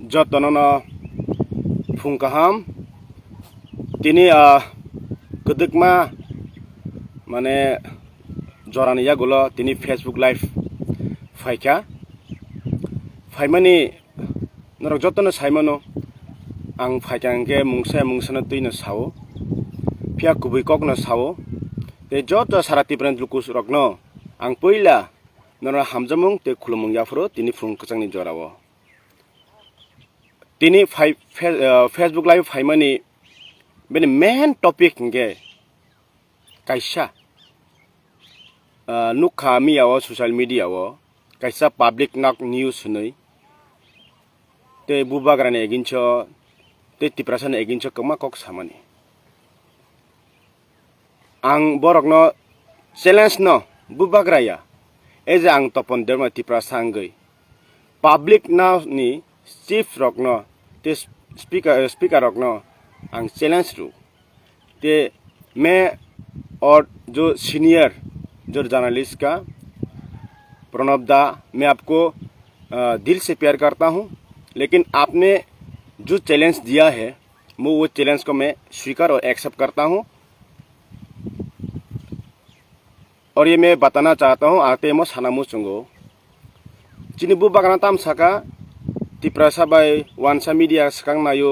जतनना फुंकाहाम तिनी कदकमा माने जरानिया गुलो तिनी फेसबुक लाइव फाइका फाइमानी नरक जतन साइमानो आं फाइकांके मुंगसा तुइनो सावो फिया कुबै ककनो सावो ते जत साराति ब्रेन लुकुस रकनो आं पहिला नर हामजामुं ते खुलुमुं याफरो तिनी फुंकचांनि जरावो तिनी फेसबुक लाइव फाइमानी बेनि मेन टपिक के काइसा नुखा मियाव सोशल मीडियाव काइसा पब्लिक नाक न्यूज नै ते बुबाग्राने एगिनछ ते तिप्रासन एगिनछ कमा कक सामानि आं बरकनो चैलेंज न बुबाग्राया एजे आं तपन देरमा तिप्रासांगै पब्लिक नाव नि चीफ रकनो ते स्पीकर रकनो आं चैलेंज रु ते मैं और जो सीनियर जो जर्नलिस्ट का प्रणब दा मैं आपको दिल से प्यार करता हूं, लेकिन आपने जो चैलेंज दिया है वो चैलेंज को मैं स्वीकार और एक्सेप्ट करता हूं। और ये मैं बताना चाहता हूं आते मो सानामु चंगो चिनिबु बागाना ताम साका तिप्रासा बाय वानसा मीडिया सकां नायो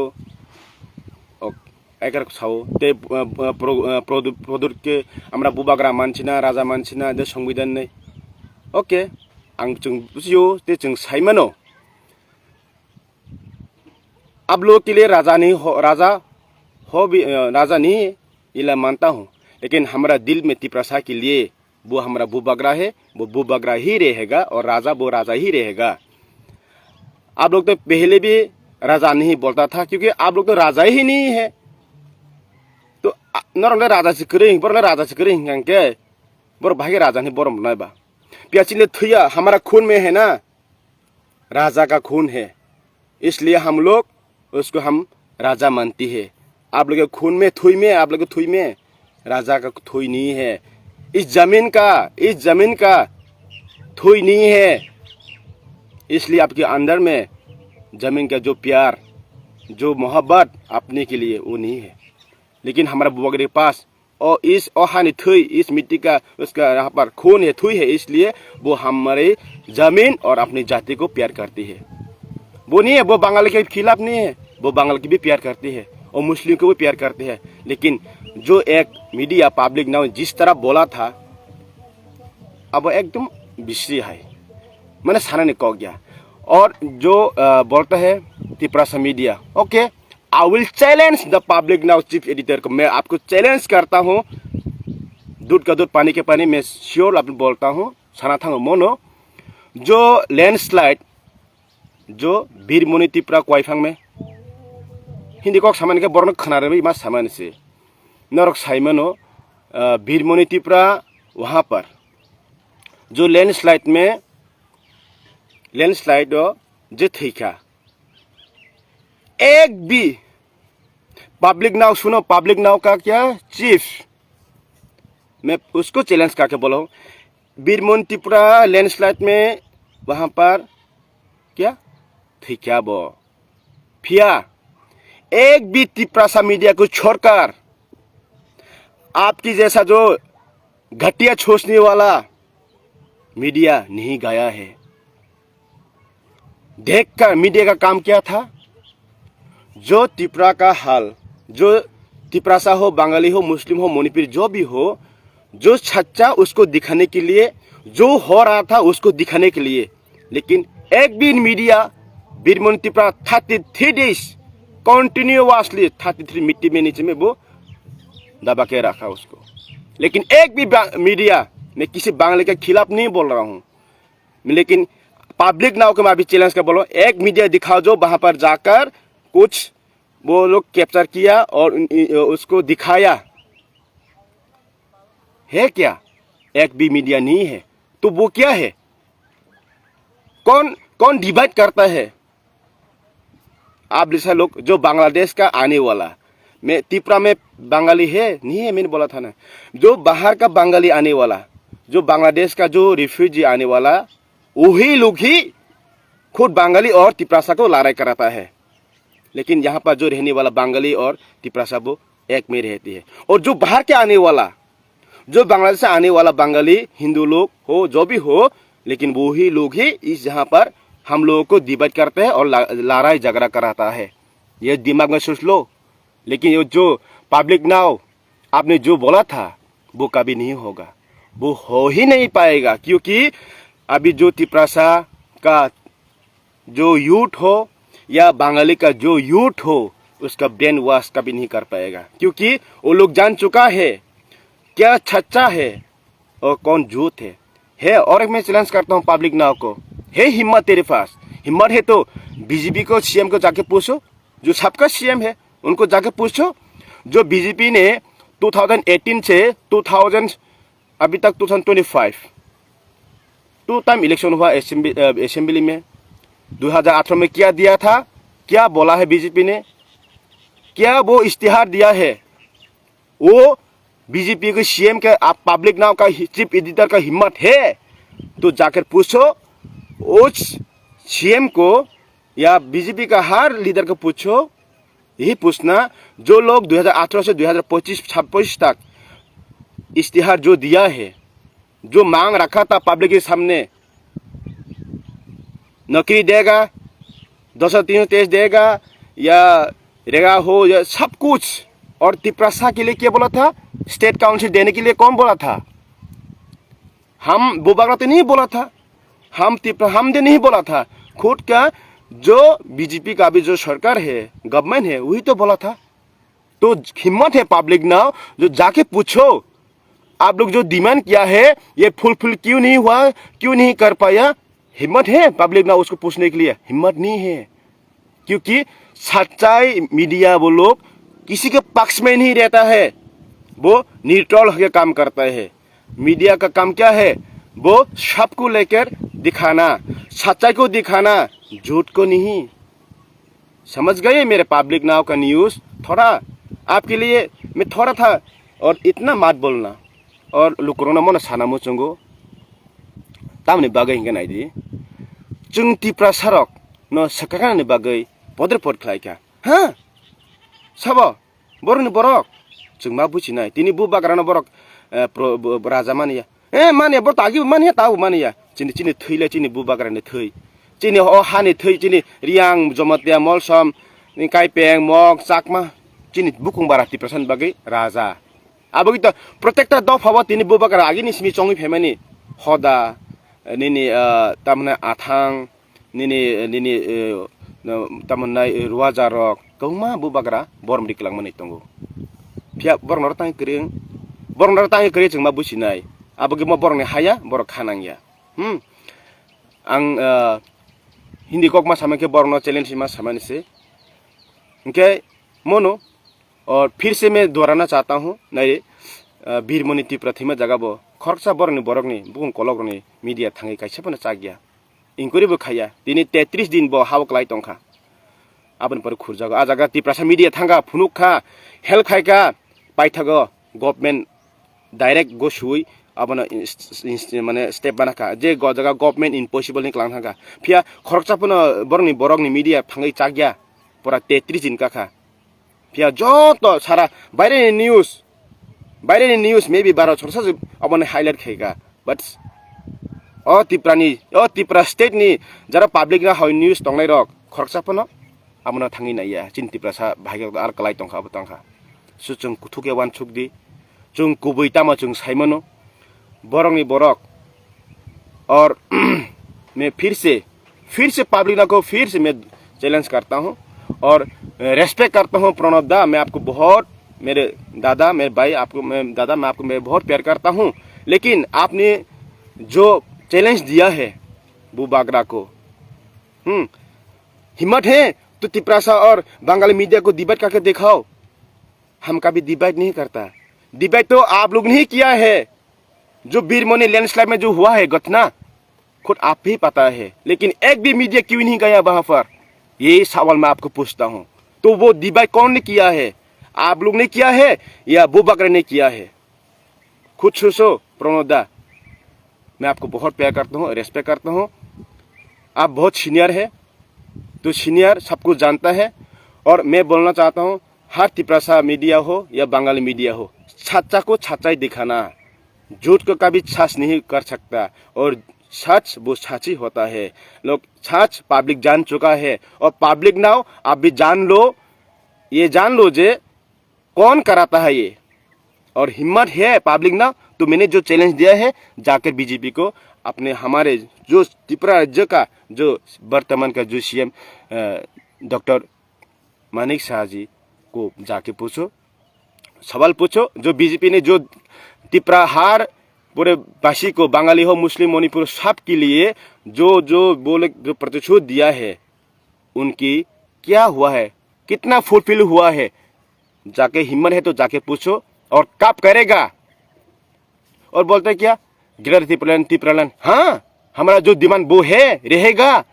एकर साव ते प्रदुर के हमरा बुबाग्रा मानसिना राजा मानसिना दे संविधान नै ओके आं जों बुजियो ते जों साइमानो आप लोग के लिए राजा नहीं इला मानता हूं, लेकिन हमारा दिल में तिप्रासा के लिए वो हमारा बुबाग्रा है, वो बुबाग्रा ही रहेगा और राजा वो राजा ही रहेगा। आप लोग तो पहले भी राजा नहीं बोलता था क्योंकि आप लोग तो राजा ही नहीं है। तो नरले राजा से करें बरले राजा से करें के बर भागे राजा नहीं बरम बनाए बा प्याचिले थुया हमारा खून में है ना, राजा का खून है, इसलिए हम लोग उसको हम राजा मानती है। आप लोग के खून में थुई में आप लोग के थुई में राजा का थुई नहीं है, इस जमीन का थुई नहीं है, इसलिए आपके अंदर में जमीन का जो प्यार जो मोहब्बत अपने के लिए वो नहीं है। लेकिन हमारा बुआ के पास और इस ओहानी थुई इस मिट्टी का उसका यहाँ पर खून है, थुई है, इसलिए वो हमारे जमीन और अपनी जाति को प्यार करती है। वो नहीं है वो बंगाल के खिलाफ नहीं है, वो बंगाल की भी प्यार करती है और मुस्लिम को भी प्यार करती है। लेकिन जो एक मीडिया पब्लिक नाउ जिस तरह बोला था अब एकदम विषय है, मैंने साना ने कह गया। और जो बोलता है Tiprasa media okay I will challenge the public now chief editor को, मैं आपको चैलेंज करता हूँ, दूध का दूध पानी के पानी, मैं श्योर आपको बोलता हूँ साना था मोनो जो लैंडस्लाइड जो वीरमुनि तिप्रा क्वाइफांग में हिंदी को सामान के बरन खनारे भी मा सामान से नरक साइमनो वीरमुनि तिप्रा वहाँ पर जो लैंडस्लाइड जो थीका एक भी पब्लिक नाउ सुनो, पब्लिक नाउ का क्या चीफ, मैं उसको चैलेंज करके बोला हूँ वीरमुनि तिप्रा लैंडस्लाइड में वहाँ पर क्या थी क्या वो फिया एक भी तिप्रासा मीडिया को छोड़कर आपकी जैसा जो घटिया छोड़ने वाला मीडिया नहीं गया है। देखकर मीडिया का काम क्या था, जो तिप्रा का हाल, जो तिप्रासा हो, बंगाली हो, मुस्लिम हो, मणिपुरी जो भी हो, जो सच्चा उसको दिखाने के लिए, जो हो रहा था उसको दिखाने के लिए। लेकिन एक भी मीडिया वीरमुनि तिप्रा 33 डेज कंटिन्यूअसली 33 मिट्टी में नीचे में वो दबा के रखा उसको। लेकिन एक भी मीडिया, मैं किसी बांग्ला के खिलाफ नहीं बोल रहा हूँ, लेकिन पब्लिक नाउ को मैं अभी चैलेंज कर बोलो एक मीडिया दिखाओ जो वहां पर जाकर कुछ वो लोग कैप्चर किया और उसको दिखाया है क्या? एक भी मीडिया नहीं है। तो वो क्या है? कौन डिवाइड करता है? आप जैसा लोग जो बांग्लादेश का आने वाला, मैं त्रिपुरा में बंगाली है नहीं है, मैंने बोला था ना, जो बाहर का बंगाली आने वाला, जो बांग्लादेश का जो रिफ्यूजी आने वाला, वही लोग ही खुद बंगाली और तिपरासा को लड़ाई कराता है। लेकिन यहाँ पर जो रहने वाला बंगाली और तिपरासा वो एक में रहती है। और जो बाहर के आने वाला, जो बांग्लादेश से आने वाला बंगाली हिंदू लोग हो, जो भी हो, लेकिन वो ही लोग ही इस यहाँ पर हम लोगों को डिवाइड करते हैं और लड़ाई झगड़ा कराता है। ये दिमाग में सोच लो। लेकिन ये जो पब्लिक नाउ आपने जो बोला था वो कभी नहीं होगा, वो हो ही नहीं पाएगा। क्योंकि अभी जो तिपरासा का जो यूथ हो या बंगाली का जो यूथ हो उसका ब्रेन वॉश कभी नहीं कर पाएगा। क्योंकि वो लोग जान चुका है क्या सच्चा है और कौन झूठ है। और मैं चैलेंज करता हूँ पब्लिक नाउ को, है हिम्मत तेरे पास, हिम्मत है तो बीजेपी को सीएम को जाके पूछो, जो सबका सीएम है उनको जाके पूछो। जो बीजेपी ने 2018 से 2000 अभी तक 2025 2 टाइम इलेक्शन हुआ असेंबली में, 2018 में क्या दिया था, क्या बोला है बीजेपी ने, क्या वो इश्तिहार दिया है। वो बीजेपी के सीएम के आप पब्लिक नाउ का चीफ एडिटर का हिम्मत है तो जाकर पूछो उस सीएम को या बीजेपी का हर लीडर को पूछो। यही पूछना जो लोग 2018 से 2025-26 तक इश्तिहार जो दिया है, जो मांग रखा था पब्लिक के सामने, नौकरी देगा, 223 देगा या रेगा हो या सब कुछ। और तिपरासा के लिए क्या बोला था, स्टेट काउंसिल देने के लिए कौन बोला था, हम बुबागरा तो नहीं बोला था, हमने नहीं बोला था, खुद का जो बीजेपी का भी जो सरकार है, गवर्नमेंट है, वही तो बोला था। तो हिम्मत है पब्लिक नाउ जो जाके पूछो आप लोग जो डिमांड किया है ये फुलफिल क्यों नहीं हुआ, क्यों नहीं कर पाया। हिम्मत है पब्लिक नाउ उसको पूछने के लिए, हिम्मत नहीं है। क्योंकि सच्चाई मीडिया वो लोग किसी के पक्ष में नहीं रहता है, वो न्यूट्रल होकर काम करता है। मीडिया का काम क्या है, वो सबको लेकर दिखाना, सच्चाई को दिखाना, झूठ को नहीं। समझ गए मेरे पब्लिक नाउ का न्यूज़। थोड़ा आपके लिए मैं थोड़ा था और इतना मत बोलना और लुकुरोना मन सानामो चंगो तामने बागै हिंगा नाइदि जों तिपरासारक न सकाकानि बागै पदर पद खालायका हा साबा बरनि बरक जों मा बुजिनाय तिनि बु बाग्राना बरक राजा मानिया मानिया बर तागि मानिया ताउ मानिया चिनि चिनि थैले चिनि बु बाग्रानि थै चिनि अ हानि थै चिनि रियां जमतिया मलसम काइपें मग चाकमा चिनि बुकुं बारा तिपरासान बागै राजा अब तो प्रत्येक दफा तिनी बुबाग्रा आगे निस्मी चौंगी फेमानी हदा निनी तमना आथां निनी तमना रुवाजारक कौमा बुबाग्रा बरम दिकलां माने तंगो फिया बरनर तांग करे जों मा बुसिनाय अब गे म बरने हाया बर खानांगिया आं हिंदी कक मा सामके बरनो चैलेंज मा सामाने से इनके मोनो। और फिर से मैं दोहराना चाहता हूँ नए वीरमणि तिप्रथिमा जगह बो खरसा बरनी बरगनी बुकुं कलगनी मीडिया थांगे कैसे पना चागिया इंकुरी बो खाया दिनी 33 दिन बो हाव क्लाइ तंखा आबन पर खुरजागो आ जगह तिप्रासा मीडिया थांगा फुनुखा हेल्प खायका पाइथागो गवर्नमेंट डायरेक्ट गो सुई आबन माने स्टेप बनाका जे ग जगह गवर्नमेंट इम्पॉसिबल नि क्लां थांगा फिया खरसा पना बरगनी मीडिया थांगे चागिया पूरा 33 दिन का फिया जो तो सारा बाहर न्यूज़ मे बी 12 छोरसा अब हाईलाइट खाएगा बट तिप्रा स्टेट नि जरा पब्लिक ना हाउ न्यूज़ तंगनाय रक खरसापन अब थांगी नाया चिन तिप्रा सा भाग्य आर कलाई तंखा अब तंखा सुचुं कुथुके वान छुकदी जों गुबैतामा जों साइमनो बरंगनि बरक। और मैं फिर से पब्लिक ना को फिर से मैं चैलेंज करता हूँ और रेस्पेक्ट करता हूँ प्रणव दा, मैं आपको बहुत मेरे दादा मेरे भाई आपको मैं बहुत प्यार करता हूँ। लेकिन आपने जो चैलेंज दिया है बुबागरा को, हिम्मत है तो तिप्रासा और बंगाली मीडिया को डिबेट करके दिखाओ। हम कभी डिबेट नहीं करता, डिबेट तो आप लोग ने किया है। जो वीरमणि लैंडस्लाइड में जो हुआ है घटना खुद आप ही पता है, लेकिन एक भी मीडिया क्यों नहीं गया वहां पर, ये सवाल मैं आपको पूछता हूँ। तो वो डिबेट कौन ने किया है, आप लोग ने किया है या बुबागरा ने किया है? खुद सोचो प्रणोदा, मैं आपको बहुत प्यार करता हूँ, रेस्पेक्ट करता हूँ। आप बहुत सीनियर है, तो सीनियर सब कुछ जानता है। और मैं बोलना चाहता हूँ, हर तिपरासा मीडिया हो या बंगाली मीडिया हो, सच्चा को सच्चाई दिखाना, झूठ को कभी सच नहीं कर सकता। और सच वो सच ही होता है। लोग सच पब्लिक जान चुका है, और पब्लिक नाउ आप भी जान लो, ये जान लो जे कौन कराता है ये। और हिम्मत है पब्लिक ना, तो मैंने जो चैलेंज दिया है, जाकर बीजेपी को अपने हमारे जो त्रिपुरा राज्य का जो वर्तमान का जो सीएम डॉक्टर मानिक शाह जी को जाके पूछो, सवाल पूछो। जो बीजेपी ने जो त्रिपुरा हार पूरे भाषी को, बंगाली हो मुस्लिम मणिपुर सब के लिए जो जो बोले जो प्रतिशोध दिया है, उनकी क्या हुआ है, कितना फुलफिल हुआ है, जाके हिम्मत है तो जाके पूछो। और कब करेगा? और बोलते हैं क्या गिरर तिप्रलन, हाँ हमारा जो डिमांड वो है, रहेगा।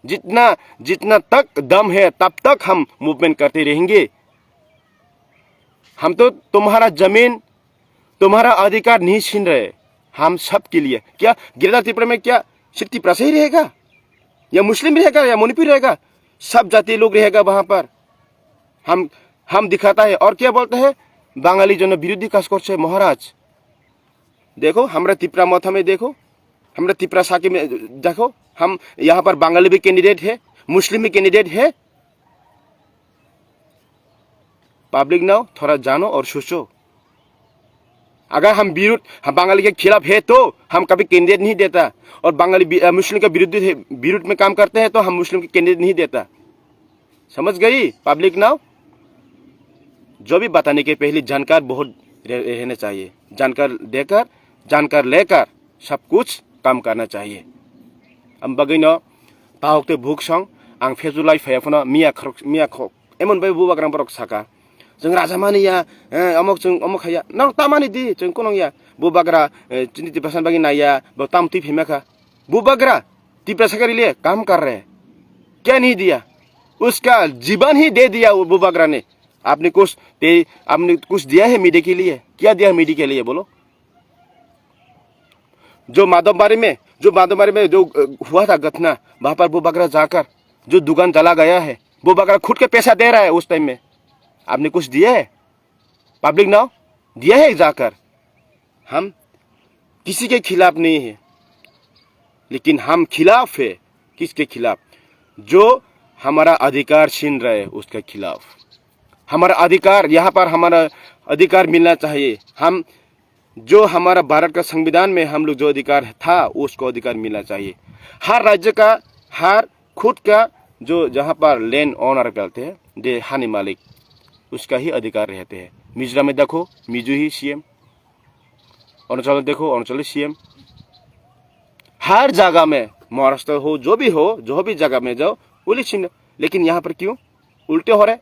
जितना जितना तक दम है तब तक हम मूवमेंट करते रहेंगे। हम तो तुम्हारा जमीन, तुम्हारा अधिकार नहीं छीन रहे, हम सब के लिए। क्या गिरदार त्रिपुरा में क्या सिर्फ त्रिपुरा से ही रहेगा, या मुस्लिम रहेगा, या मणिपुर रहेगा? सब जाति लोग रहेगा वहां पर। हम दिखाता है। और क्या बोलते हैं, बांगाली जन विरोधी काज करछे महाराज। देखो हमरा त्रिपुरा माथा में, देखो हमरा त्रिपुरा साके में देखो, हम यहाँ पर बांगाली भी कैंडिडेट है, मुस्लिम भी कैंडिडेट है। पब्लिक नाउ थोड़ा जानो और सोचो। अगर हम बांगाली के खिलाफ है तो हम कभी कैंडिडेट नहीं देता, और बांगाली मुस्लिम के विरुद्ध में काम करते हैं तो हम मुस्लिम के कैंडिडेट नहीं देता। समझ गई पब्लिक नाउ? जो भी बताने के पहले जानकार बहुत रहना चाहिए। जानकार देकर, जानकार लेकर सब कुछ काम करना चाहिए। हम बगैनो ताहकते भूख संग आं फेजुलाई फैफना मिया खक एमन बाय बुबाग्राम बरक साका जों राजा मानिया अमक जों अमक हाया ना तामानि दि जों कोनया बुबाग्रा चिनि तिप्रसान बागी नाया ब तामति फेमाखा बुबाग्रा तिप्रसाकारी लिए काम कर रहे हैं। क्या नहीं दिया? उसका जीवन ही दे दिया वो बुबाग्रा ने। आपने कुछ दिया है मीडिया के लिए? क्या दिया है मीडिया के लिए बोलो? जो माधवबारी में जो हुआ था घटना, वहां पर बुबाग्रा जाकर जो दुकान चला गया है, बुबाग्रा खुद के पैसा दे रहा है उस टाइम में। आपने कुछ दिया है? पब्लिक नाउ दिया है जाकर। हम किसी के खिलाफ नहीं है, लेकिन हम खिलाफ है। किसके खिलाफ? जो हमारा अधिकार छीन रहे उसके खिलाफ। हमारा अधिकार, यहाँ पर हमारा अधिकार मिलना चाहिए। हम जो हमारा भारत का संविधान में हम लोग जो अधिकार था, उसको अधिकार मिलना चाहिए। हर राज्य का, हर खुद का जो जहाँ पर लैंड ओनर कहते हैं, दे हानि मालिक, उसका ही अधिकार रहते हैं। मिजोरम में देखो मिजो ही सीएम, अरुणाचल में देखो अरुणाचल सीएम। हर जगह में, महाराष्ट्र हो, जो भी जगह में जाओ बोले छीन। लेकिन यहाँ पर क्यों उल्टे हो रहे?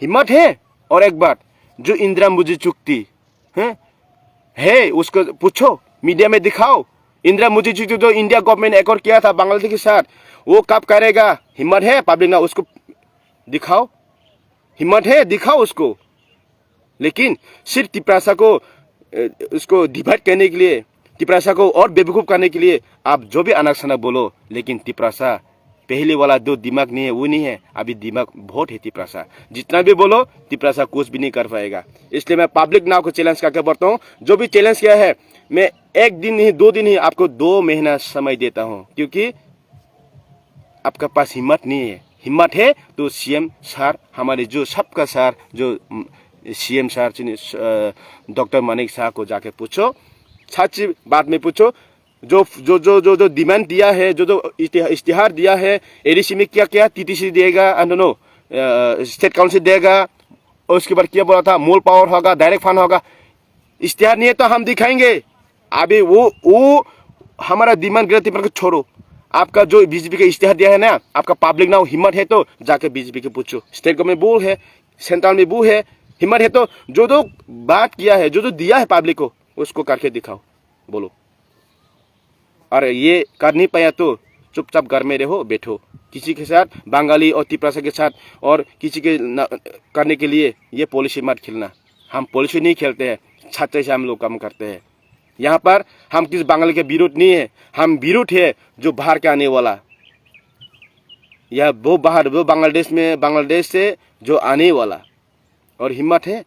हिम्मत है। और एक बात, जो इंदिरा मुझे चुक्ति है उसको पूछो, मीडिया में दिखाओ। इंदिरा मुझे चुक्ति जो इंडिया गवर्नमेंट एकॉर्ड किया था बांग्लादेश के साथ, वो कब करेगा? हिम्मत है पब्लिक ना, उसको दिखाओ। हिम्मत है, दिखाओ उसको। लेकिन सिर्फ तिपरासा को उसको डिवाइड करने के लिए, तिपरासा को और बेवकूफ करने के लिए आप जो भी अनाक शनाक बोलो, लेकिन तिपरासा पहले वाला जो दिमाग नहीं है वो नहीं है। अभी दिमाग बहुत है तिपरासा। जितना भी बोलो तिपरासा कुछ भी नहीं कर पाएगा। इसलिए मैं पब्लिक नाउ को चैलेंज करके बढ़ता हूँ। जो भी चैलेंज किया है, मैं 1 दिन नहीं 2 दिन ही, आपको 2 महीना समय देता हूँ, क्योंकि आपका पास हिम्मत नहीं है। हिम्मत है तो सीएम सर, हमारे जो सबका सर, जो CM sir doctor Manik Shah को जाके पूछो, सच्ची बात में पूछो। जो जो जो जो जो डिमांड दिया है, जो जो इश्तिहार दिया है, एडीसी में क्या क्या टीटीसी देगा, स्टेट काउंसिल देगा, और उसके बाद क्या बोला था, मूल पावर होगा, डायरेक्ट फंड होगा। इश्तिहार नहीं है तो हम दिखाएंगे। अभी वो हमारा डिमांड गिरती पर छोड़ो। आपका जो बीजेपी का इश्तिहार दिया है ना, आपका पब्लिक ना हिम्मत है तो जाके बीजेपी के पूछो। स्टेट गवर्नमेंट वो है, सेंट्रल में वो है, हिम्मत है तो जो जो बात किया है, जो जो दिया है पब्लिक को, उसको करके दिखाओ, बोलो। और ये कर नहीं पाया तो चुपचाप घर में रहो, बैठो। किसी के साथ, बंगाली और तिपरासा के साथ और किसी के करने के लिए ये पॉलिसी मत खेलना। हम पॉलिसी नहीं खेलते हैं, सच्चाई से हम लोग काम करते हैं। यहाँ पर हम किस बंगाली के विरोध नहीं है, हम विरोध है जो बाहर के आने वाला, या वो बाहर वो बांग्लादेश से जो आने वाला और हिम्मत है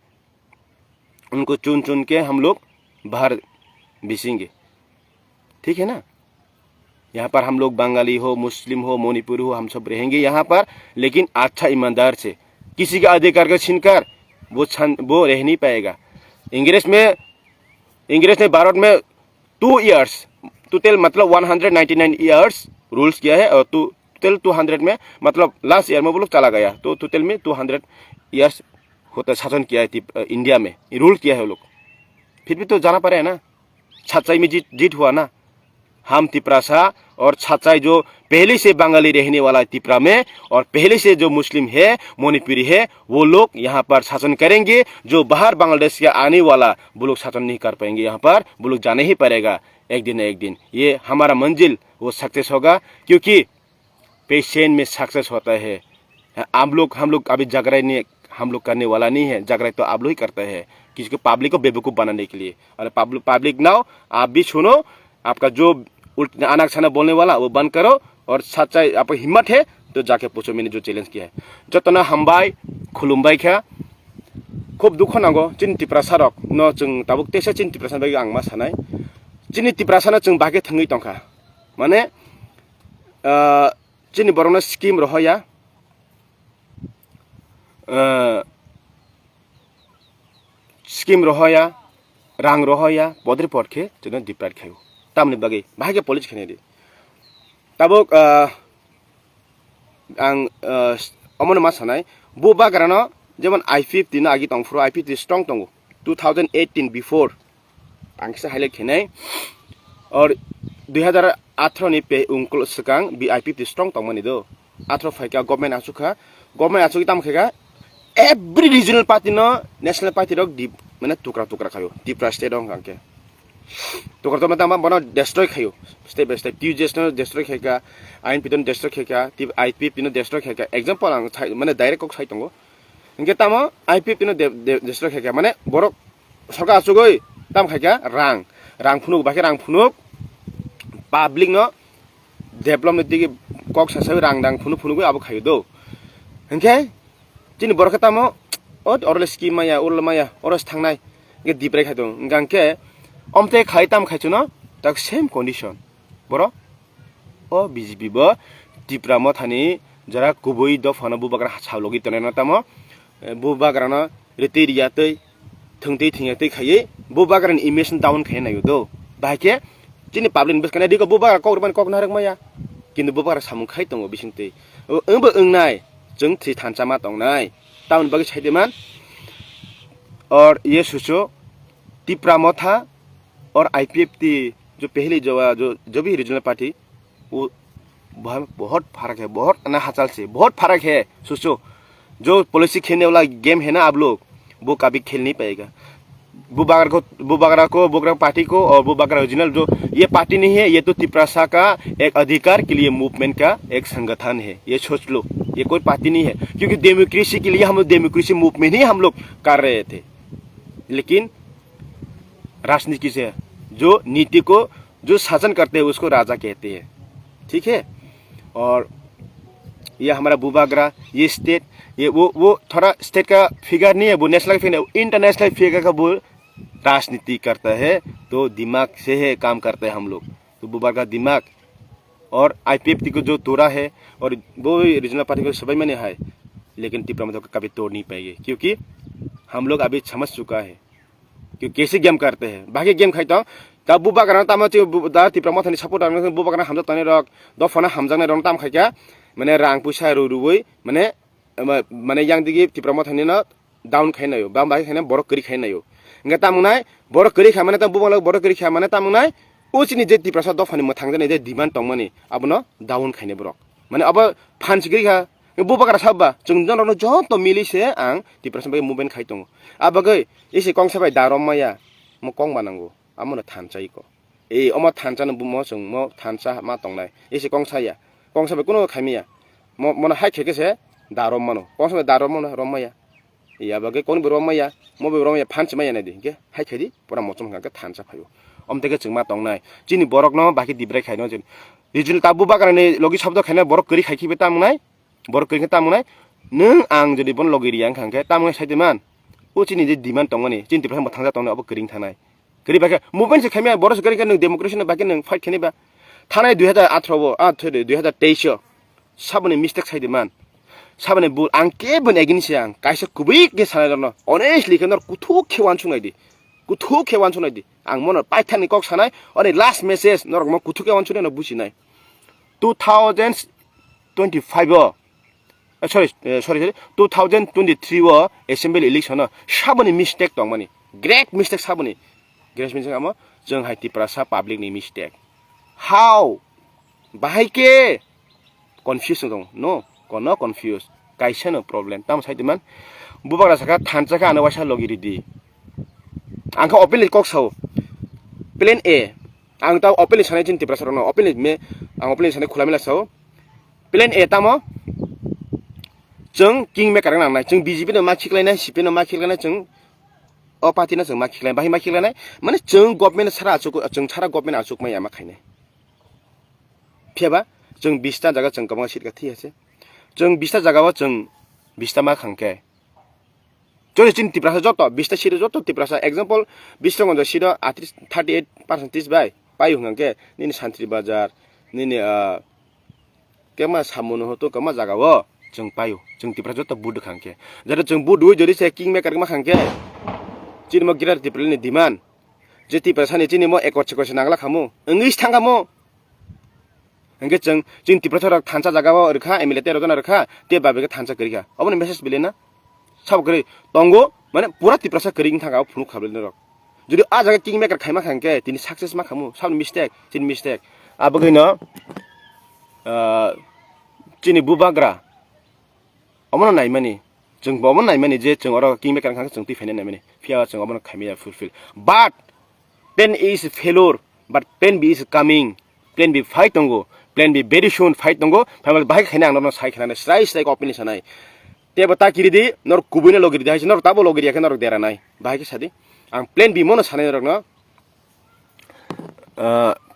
उनको चुन चुन के हम लोग बाहर भेजेंगे, ठीक है ना। यहाँ पर हम लोग बंगाली हो, मुस्लिम हो, मणिपुरी हो, हम सब रहेंगे यहाँ पर, लेकिन अच्छा ईमानदार से, किसी का अधिकार का छीनकर वो रह नहीं पाएगा। इंग्लिश ने भारत में 2 इयर्स टोटल मतलब 199 इयर्स रूल्स किया है, और टोटल 200 में मतलब लास्ट ईयर में वो लोग चला गया, तो टोटल में 200 इयर्स होता शासन किया है इंडिया में, रूल किया है वो लोग। फिर भी तो जाना पड़े है ना, सच्चाई में जीत हुआ ना। हम तिपरासा और सच्चाई जो पहले से बंगाली रहने वाला है तिपरा में, और पहले से जो मुस्लिम है, मणिपुरी है, वो लोग यहाँ पर शासन करेंगे। जो बाहर बांग्लादेश से आने वाला वो लोग शासन नहीं कर पाएंगे, यहाँ पर वो लोग जाना ही पड़ेगा एक दिन न एक दिन। ये हमारा मंजिल वो सक्सेस होगा, क्योंकि पेशेंट में सक्सेस होता है। हम लोग अभी जागराई नहीं, हम लोग करने वाला नहीं है, जागराई तो आप लोग ही करते हैं, किसी को पब्लिक को बेवकूफ़ बनाने के लिए। और पब्लिक नाउ आप भी सुनो, आपका जो उल्टा अनाक छाना बोलने वाला वो बंद करो, और सच्चाई आपको हिम्मत है तो जाके पूछो मैंने जो चैलेंज किया है। जतना हामबाय खुलुमबाय क्या खूब दुख नांगो चिन तिप्रासारक न जों ताबुक तेसा चिन तिप्रासान बागै आं मा सानाय चिनि तिप्रासाना जों बागे थंगै दंखा, माने चिनि बरनो स्किम रहया रां रहया बद्रि पड़खे जों दिप्राट खायो तामनि बागै बाहागे पलिस खेने दि ताबुक आं अमन मा सानाय बो बाग्रानो जेमन I-50 ना आगि तंफ्रो I-50 स्ट्रंग तंगो 2018 बिफोर आंखिसे हाइलाइट खेनाय, और 2018 नि पे उंकल सकां बि I-50 स्ट्रंग तंगमनि दो 18 फाइका गवर्नमेंट आसुखि तामखेगा एवरी रिजनल पार्टी न नेशनल पार्टी रक दि माने टुकरा खायो तिप्रा स्टेट दं कांके टुकरा तो मतलब बनो डिस्ट्रॉय खायो स्टेप बाय स्टेप टीजेस न डिस्ट्रॉय खेगा I-50 न डिस्ट्रॉय खेगा I-50 न डिस्ट्रॉय खेगा एग्जांपल आं माने डाइरेक्ट को साइ तंगो इनके तामा I-50 न डिस्ट्रॉय खेगा माने बर सरकार आसुगै ताम खेगा रां फुनुक बाके रां फुनुक पब्लिक न डेभलपमेन्ट दिगे कक सासाय रां फुनुक आबो खायो दो इनके जिनि बरखा तामो अरले स्किम माया उरल माया अरस थांनाय के दिप्राय खाय दं गांके अमते खाय ताम खायछु न तक सेम कंडीशन बर ओ बीजेपी बो तिप्रा म थानी जरा गुबै द फना बुबाग्रा छावलगि तने ताम बुबाग्रा न रितेरियातै थंतै थिंयातै खायै बुबाग्रानि इमेज डाउन खाय नायो दो बाके जिनि पब्लिक बस कने दिको बुबाग्रा कौरमान कक नारक माया किन्तु बुबाग्रा सामु खाय दंगो बिसिंतै ओंबो ओंनाय जों थि थानसा मा दंनाय टाउन बागै छायदेमान। और ये सोचो तिप्रा म था और I-50 जो पहली जो भी रीजनल पार्टी वो बहुत फर्क है, बहुत अनाहचाल से बहुत फर्क है। सोचो जो पॉलिसी खेलने वाला गेम है ना आप लोग, वो कभी खेल नहीं पाएगा। बुबाग्रा पार्टी को और बुबाग्रा रीजनल जो ये पार्टी नहीं है, ये तो तिप्रासा का एक अधिकार के लिए मूवमेंट का एक संगठन है, ये सोच लो, ये कोई पार्टी नहीं है। क्योंकि डेमोक्रेसी के लिए हम लोग डेमोक्रेसी मूवमेंट ही हम लोग कर रहे थे, लेकिन राजनीति से जो नीति को जो शासन करते हैं उसको राजा कहते हैं, ठीक है। और ये हमारा बुबाग्रा ये स्टेट ये वो थोड़ा स्टेट का फिगर नहीं है, वो नेशनल फिगर है, इंटरनेशनल फिगर का वो राजनीति करता है, तो दिमाग से है काम करते हैं हम लोग। तो बुबाग्रा दिमाग और I-50 को जो तोड़ा है, और वो रीजनल पार्टी को सभी में है, लेकिन तिप्रा में तो कभी तोड़ नहीं पाएंगे, क्योंकि हम लोग अभी समझ चुका है कि कैसे गेम करते हैं। बाकी गेम खाई तब बुबाग्रा ताम तिप्रा मथानी सपोर्ट बुबाग्रा हमजा तने रक दफना हमजाने रंग ताम खाइका माने रां पैसा रुरुबै माने yang digi तिप्रा मथानी न डाउन खाइनायो बाम बाकी खाइना बरक करि खाइनायो इंगा तामुनाय बरक करि खामाने ता बुबाला बरक करि खामाने तामुनाय उचिनि जे तिप्रा स दफानि मथांजने जे डिमान्ड तंगमनि अबनो डाउन खाइने बरक माने अब फान्स गरि खा बुबाग्रा साबा जोंजन रनो ज तो मिलिसे आं तिप्रा स मुभमेन्ट खाइ तंगो आबगै एसे कंसाबाय दारममाया म कं बानांगो आमनो थानचाइको ए अम थानचानो बुमो जों म थानचा मा तंनाय एसे कंसाबाय कुनो खाइमिया मन हाइ खेकेसे दारममानो कंसाबाय दारममानो रममाया ए आबगै कोन रममाया म रममाया फान्स माया नायदि के हाइ खेदि पुरा मचम का थानचा फायो omteke chungma tongnai chini borok no baki dibrai khaino jen regional tabu bagarane logi shabdo khaina borok kari khaikibe tamnai borok kari tamnai nung ang jodi bon logiri yang khangke tamnai saideman o chini je demand tongmani chin tipra mo thangja tongnai abo kering thanai kari baka movement se khamia borok kari kan democracy no baki nung fight khaniba thanai 2018 2023 sabone mistake saideman sabane bul angke ben eginsiang kaisa kubik ge sanadorno honestly kenor kuthuk khewan chungaidi kuthuk khewan chungaidi ang monor paithani kok sanai ore last message norok mo kuthuk khewan chunai no businai 2025 sorry 2023 wo assembly election sabane mistake tongmani great mistake sabane great mistake amo jeng haiti prasa public ni mistake how bahaike confusion dong no kono confused kaisa no problem tam saideman bubagra saka thanchaka ana wasa logiri di angka openly kok sau plan a ang ta openly sanai chin tipra sarno openly me ang openly sanai khulamela sau plan a tamo jeng kingmaker nang nai jeng bjp no ma khiklaina cp no ma khiklaina jeng o party na jeng ma khiklaina bahi ma khiklaina mane jeng government sara achuk jeng sara government achuk mai ama khaine phiaba jeng 20 ta jaga jeng kabang sit ka thi ase jeng 20 ta jaga wa jeng 20 ta ma khangke jodi chin tiprasa joto 20 ta sire joto tiprasa example 20 ta gonjo sire 38% bai payu ngangke nini santri bazar nini kema samono hoto kama jaga wo jeng payu jeng tiprasa joto bud khangke jara jeng bud jodi se kingmaker ma khangke chin mo girar tipre ni demand je tiprasa ni chini mo ekot chekos nangla khamu english thangamo angke jeng tiprasa rak thancha jaga wo rkha emile te rodona rkha te babe ka thancha kरिखा obone message bilena sab kare tongo mane pura tiprasa kring thanga phunu khablene rok jodi a jaga kingmaker khaima khangke tini success ma khamu sab mistake chin mistake abagino chini bubagra omono naimani jeng bomon naimani je jeng oro kingmaker khang jeng ti fene naimani phia jeng omono khamia fulfill but plan A is failure but plan B is coming plan B fight tongo plan B very soon fight tongo phamal bahai khaina angno sai khana strai open sanai teba ta kiridi nor kubuina logiri dai nor tabo logiri yakhe nor dera nai bahai ke sadi ang plan B mono sanai rok no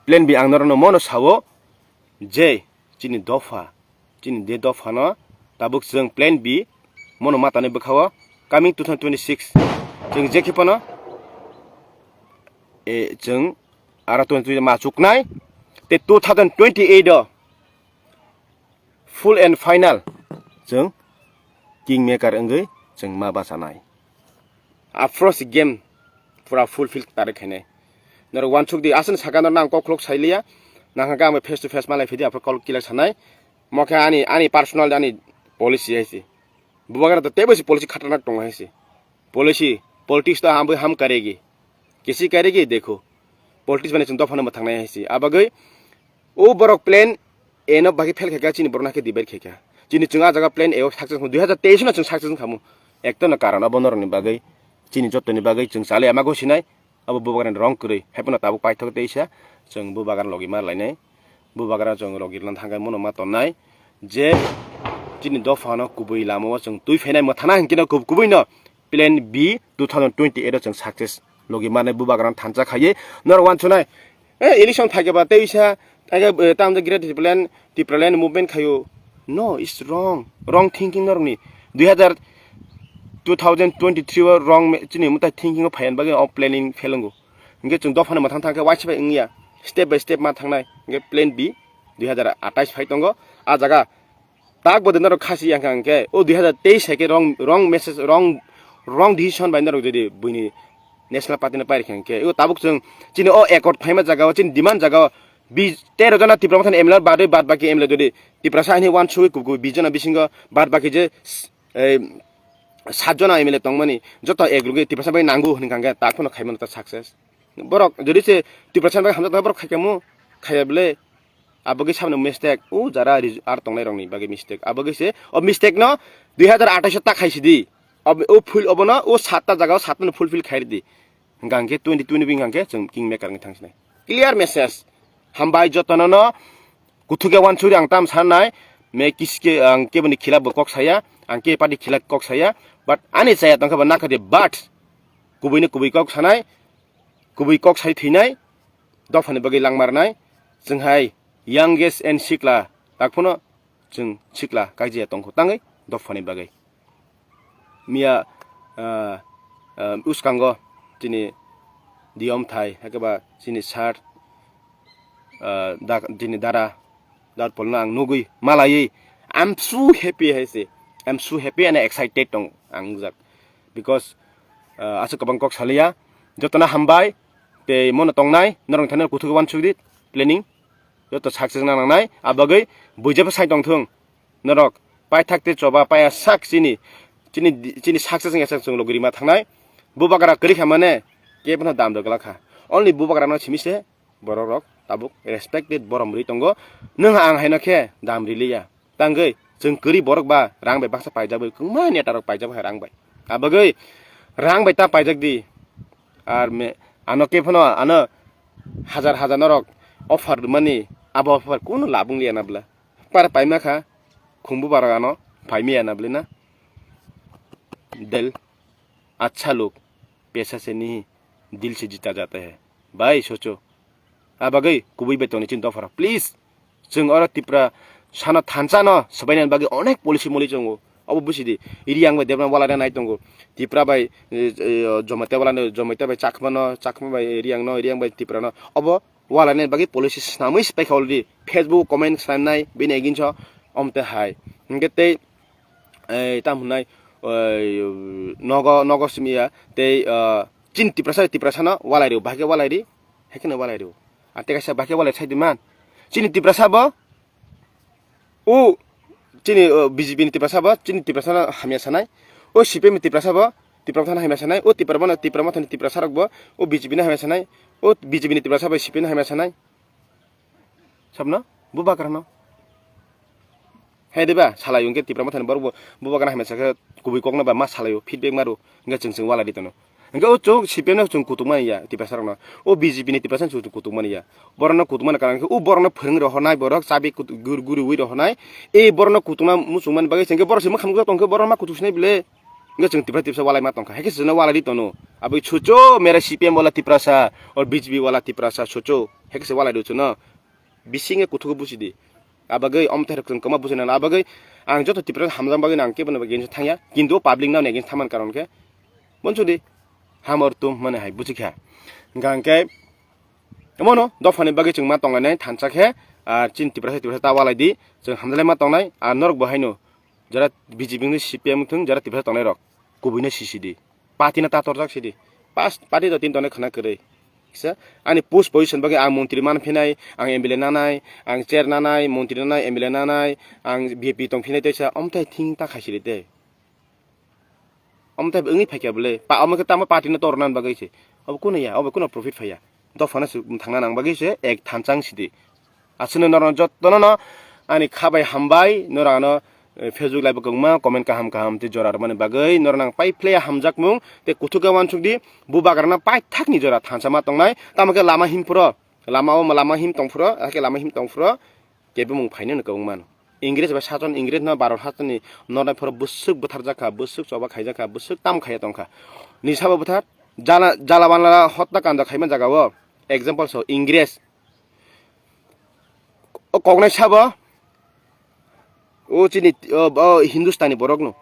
plan B ang nor no mono sawo je chini dofa chini de dofa no tabuk jeng plan B mono mata ne bkhawa coming 2026 jeng je khepano jeng ara 20 ma chuknai te 2028 full and final jeng kingmaker engai jeng ma basanai a first game for a fulfill tare khane nor one chuk di asan sakandar nang ko clock sailia nang ga me face to face malai phidi apro call killer sanai mokha ani personal ani policy aisi bubagar to tebesi policy खतरनाक टोंग है से policy politics तो हम करेगी किसी करेगी देखो politics बने चंदो फन मथंग है से अबगै ओ बरक प्लान ए न बाकी फेल खेका चिनि बरना के दिबेर खेका चिनि चंगा जगह प्लान ए सक्सेस 2023 न चंग सक्सेस खामु एक त न कारण बनर नि बागै चिनि जत्तनि बागै चंग साले आमा गसिनाय अब बुबागान रंग करै हेपन ताबु पाइथक तेइसा चंग बुबागान लगी मार लाइनाय बुबागान चंग लगिरलन थांगा मनो मा तनाय जे चिनि दफानो कुबै लामो चंग तुइ फेनाय मथाना हंकिन कुबै न प्लान बी 2028 चंग सक्सेस लगी माने बुबागान थांचा खाये नर वान छनाय इलेक्शन थाकेबा तेइसा तागा ताम द ग्रेट प्लान मूवमेंट खायो नो इट्स रंग थिंकिंग नरनि 2023 व रंग चिनि मुता थिंकिंग फायन बागे ऑफ प्लानिंग फेलंगो इंगे जों दफानो मथां थांके वाइसबाय इंगिया स्टेप बाय स्टेप मा थांनाय इंगे प्लान बी 2028 फाइतंगो आ जागा ताक बदनर खासि यांखांके ओ 2023 के रंग मेसेज रंग डिसिजन बाइनर जदि बुइनि नेशनल पार्टी न पाइरखांके ओ ताबुक जों चिनि ओ एकॉर्ड फाइमा जागा चिनि डिमान्ड जागा 13 जना तिप्रमथन एमएलआर बाद बाकी एमएलए जदि तिप्रसा नि वान छुइ कुकु 20 जना बिसिंग बाद बाकी जे 7 जना एमएलए तंगमनि जत एग्रुगे तिप्रसा बाय नांगु हनखांगे ताखनो खाइमन त सक्सेस बरक जदि से तिप्रसा बाय हमजा बरक खाइकेमु खायाबले आबगे सामने मिस्टेक ओ जरा आर तंगनाय रंगनि बागे मिस्टेक आबगे से अब मिस्टेक न 2028 ता खाइसिदि अब ओ फुल अबन ओ 7 ता जगह 7 न फुलफिल खाइदिदि गांगे 2020 बिंगांगे जों किंग मेकर नि थांसिनाय क्लियर मेसेज हम बाय जतन न गुथुके वान छुरि आं ताम साननाय मे किसके आं केबनि खिला बकक साया आं के पार्टी खिला कक साया बट आनि साया तंखबा नाखदे बाट कुबैने कुबै कक सानाय कुबै कक साइ थैनाय दफानि बागै लांमारनाय जोंहाय youngest and सिख्ला दाखौनो जों सिख्ला गायजिया दंखौ ताङै दफानि बागै मिया उसकांगो दिनै दियमथाय एबा दिनै सार दिनै दारा दार polno ang nugui malayai I'm so happy haise I'm so happy and excited dong ang jak because asu kabang kok salia jotona hambai te mono tongnai norong thana kuthuk wan chudi planning joto success na nangnai abagai buijaba sai dong thung norok pai thakte choba pai sak chini success ng esak chung logri ma thangnai bubakara kri khamane kebna dam do gala kha only bubakara no chimise borok tabuk respected boromri tongo nung ang haina khe damri liya tangai जों करी बरक बा रां bye Baksa पाइजाबो कुमा नेटारक पाइजाबो रां bye आबगै रां bye ता पाइजाक दि are मे आनो केफनो आनो हाजार हाजार नरक अफार माने आबो अफार कुनो लाबुं लिया नाब्ला पार पाइमा खा खुंबु बारा आनो पाइमिया नाब्ले ना दिल अच्छा लोग पैसा से नहीं दिल से जीता जाता है भाई सोचो आबगै कुबै बेतोनि चिन्ता फरा प्लीज जों अर तिप्रा साना थानसानो सबायनान बागै अनेक पलिसि मलि जंगो अब बुसिदि इरि आंबो देबना वाला नाय दंगो तिप्रा बाय जमाते बाय चाखमा बाय इरि आंबाय तिप्रानो अब वाला नाय बागै पलिसि सामै स्पाइक अलरेडी फेसबुक कमेन्ट साननाय बेने एगिनछ अमते हाय इंगते ए तामनाय नग सिमिया ते चिन तिप्रासानो वालायरि बागे वालायरि हेकने वालायरि आते कासा बागे वालाय साइदिमान चिन तिप्रासाबो ओ चिनी बीजेपी नि तिप्रासाबो चिनी तिप्रासाना हामिया सानाय ओ सीपीएम नि तिप्रासाबो तिप्रामथाना हामिया सानाय ओ तिप्रामथानि तिप्रासारकबो ओ बीजेपी नि हामिया सानाय ओ बीजेपी नि तिप्रासाबो सीपीएम नि हामिया सानाय सबनो बुबाकारनो हेदेबा सालायो इंगे तिप्रामथानि बरबो बुबाकारना हामिया साखा गुबै ककना बा मा सालायो फीडबैक मारो इंगा जों वाला दितनो इंगा ओ चोक सीपीएम जों कुतुमानिया तिप्रासारनो ओ बीजेपी नि तिप्रासान जों कुतुमानिया बरनो कुतुमान कारण ओ बरनो फोरों रहनाय बरक साबि गुरु wi रहनाय ए बरनो कुतुमा मुसुमान बागै जोंगे बरसे मा खामगो तंखो बरनो मा कुतुसनाय बिले इंगा जों तिप्रा वाला मा तंखा हेके जोंना वाला दितनो अबै छुचो मेरा सीपीएम वाला तिप्रासा और बीजेपी वाला तिप्रासा छुचो हेके वाला दिछनो बिसिंगे कुथुको बुसिदि आबागै अमथेर जों कमा बुसिना आबागै आं जतो तिप्रा हामजाम बागै नां केबनो बागै थांया किन्तु पाब्लिक नाव नेगिन थामान कारणके मनसुदि हामर तुम माने हाय बुजिखा गांके एमनो दफानि बागै जों मा तंगानै थानसाखे आर चिन तिप्रासा तावालायदि जों हामजालाय मा तंनाय आर नरक बहायनो जरा बीजेपी नि सीपीएम थुं जरा तिप्रासा तंनाय रक गुबैनो सिसिदि पार्टीना तातर जाकसिदि पास पार्टी द तीन तने खना करे सा आनि पोस्ट पोजिशन बागै आं मन्त्री मान फिनाय आं एमएलए नानाय आं चेयर नानाय मन्त्री नानाय एमएलए नानाय आं भिपि तंफिनाय तेसा अमथाय थिं ताखासिरि दे अमथाय ओंनि फायखाबले पा अमके तामा पार्टीना तरनान बागैसे अब कुनया अब कुन प्रॉफिट फाया दफाना थांना नां बागैसे एक थानचां सिदि आसनो नरन जत्तन आनि खाबाय हामबाय नरानो फेसबुक लाइभ गंमा कमेन्ट काहाम ते जरा माने बागै नरनां पाइ प्ले हामजाकमुं ते कुथुगावान सुगदि बुबागारना पाइ थाकनि जरा थानसामा तंनाय तामके लामा हिम तंफुरो आके लामा हिम तंफुरो केबो मुं फाइनो नगौमान इंग्रेज बा साजन इंग्रेज न भारत हातनि नरनायफोर बुसुक बुथार जाखा बुसुक चबा खायजाखा बुसुक ताम खाया तंखा निसाबो बुथार जाला बानला हत्ता कान्दा खायमान जागावो एग्जांपल सो इंग्रेज ओ कगनाय साबो ओ चिनि हिंदुस्तानी बरक नो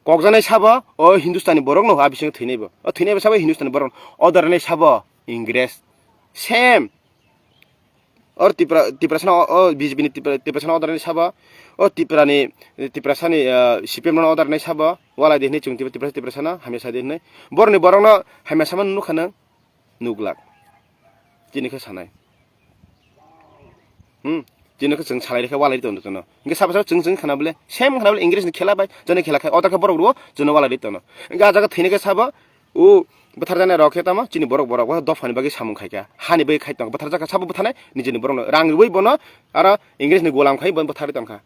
कगजानाय साबो ओ हिंदुस्तानी बरक नो आबिसिं थैनायबो ओ थैनायबो साबो हिंदुस्तानी बरक अदारनाय साबो इंग्रेज सेम और तिप्रासना ओ बीजेपी नि तिप्रासना अदारनाय साबो ओ तिप्रासानि सीपीएम न अदारनाय साबो वाला देहनि जों तिप्रासना हामेसा देहनि बरनि बरकनो हामेसा मान नुखानो नुगलाक दिनैखो सानाय दिनैखो जों सालायखौ वालाय दनो तनो इंगे साबा जों खानाबले सेम खानाबले इंग्लिश नि खेला बाय जने खेला खाय अदारखौ बरक रो जों वालाय दनो इंगा जागा थैनेखौ साबा ओ बुथार जानाय रखे तामा चिनि बरक दफानि बागै सामुं खायका हानि बै खायतंग बुथार जागा साबा बुथानाय निजेनि बरक रां रुबै बनो आरो इंग्लिश नि गोलाम खाय बन बुथार तंखा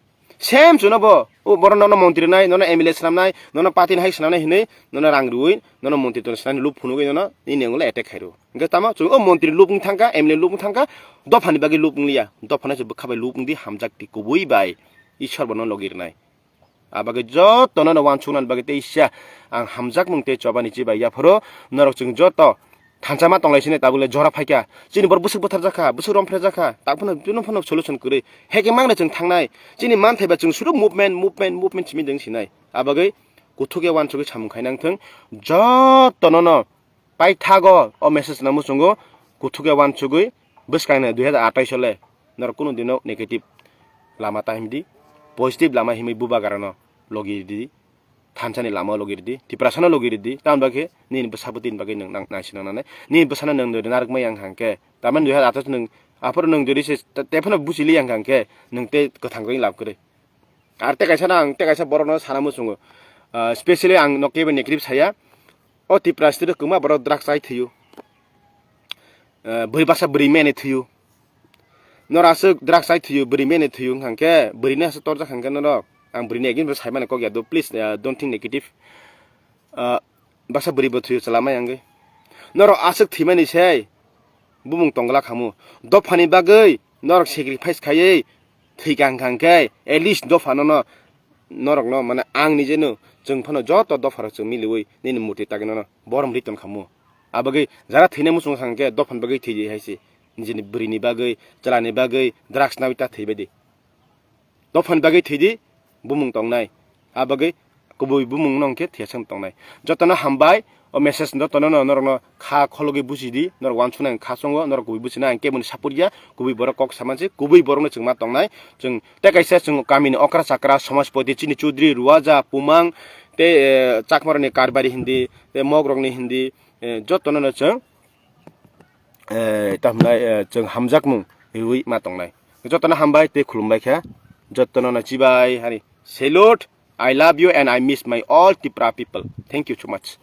सेम जुनबो ओ बरक नन मन्त्री नाय नन एमएलए सामनाय नन पार्टी नाय सामनाय हिनै नन रां रुबै नन मन्त्री तन सामनाय लुप फुनुगै नन इनेंगले अटैक खायरो इंगा तामा जों ओ मन्त्री लुपनि थांका एमएलए लुपनि थांका दफानि बागै लुपनि लिया दफाना जो बखाबाय लुपनि दि हामजाकति गुबै बाय ईश्वर बन लगिरनाय आबागै जत तन वान सुनान बागै ते इच्छा आं हामजाक मुंते चबानि जिबाय याफरो नरक जों जत थांचामा तंलायसिने ताबुले जरा फाइका चिनि बर बुसुक बोथार जाखा बुसुक रमफ्रे जाखा ताकफोनो बिनो फनो सलुशन करे हेके मांगना जों थांनाय चिनि मान थाइबा जों सुरु मुभमेन्ट चिमि जों सिनाय आबागै गथुके वानसुगै सामुखायनांथों जतनन पाइथागो अ मेसेज ना मुसुंगो गथुके वानसुगै बसकायना 2028 ले नर कुनु दिनो नेगेटिभ लामा ताहिमदि पजिटिभ लामा हिमै बुबागारन लगिरदि थानसानि लामा लगिरदि तिप्रासाना लगिरदि तान बागे नि बसाबुतिन बागे नों नासिनानै नि बसाना नों नारगमै आं हांके तामान 2028 नों आफोर नों जरिसे तेफना बुसिलि आं हांके नों ते गथांगै लाब करे आर ते कायसा बरनो साना मुसुंगो स्पेशली आं नकेबे नेगेटिभ साया अ तिप्रास्तिर कुमा बर ड्राग्स आइ थयो बै बासा बोरै मेने थयो नरासो ड्राग्स आइ थयो बोरै मेने थयो हांके बोरैनो आसो तरजा हांके नर आं बोरैनो एगिन साइमाने को गया दो प्लीज डोंट थिंक नेगेटिभ बासा बोरै बथयो चलामाय आंगे नर आसो थिमानि सै बुमुं तंगला खामु दफानि बागै नर सेक्रिफाइस खायै थैगां हांके एटलिस्ट दफानो न नरक न माने आं निजेनो जों फनो जत दफार जों मिलुयै निनि मुति तागेन न बरम रिटर्न खामु आबगै जारा थैने मुसुं हांके दफान बागै थैयै हायसे निजेनि बोरैनि बागै चलानि बागै ड्राग्स नाविता थैबायदि दफान बागै थैदि बुमुं तंनाय आबगै गुबै बुमुं नंके थेसम तंनाय जतन हामबाय अ मेसेज जतन न नरक न खा खलगै बुजिदि नर वानसुनां खा संगो नर गुबै बुजिना आंके मुनि सापुरिया गुबै बर कक सामानसे गुबै बरनो जों मा तंनाय जों तेकाइसा जों गामिनि अक्रा साक्रा समाजपति चिनि चौधरी रुवाजा पुमां ते चाकमरनि कारबारी हिन्दी ते मगरंनि हिन्दी जतन न जों तामनाय जों हामजाकमुं रुइ मा तंनाय जतन हामबाय ते खुलुमबाय ख्या जतन न चिबाय हानि salute I love you and I miss my all Tipra people. Thank you so much.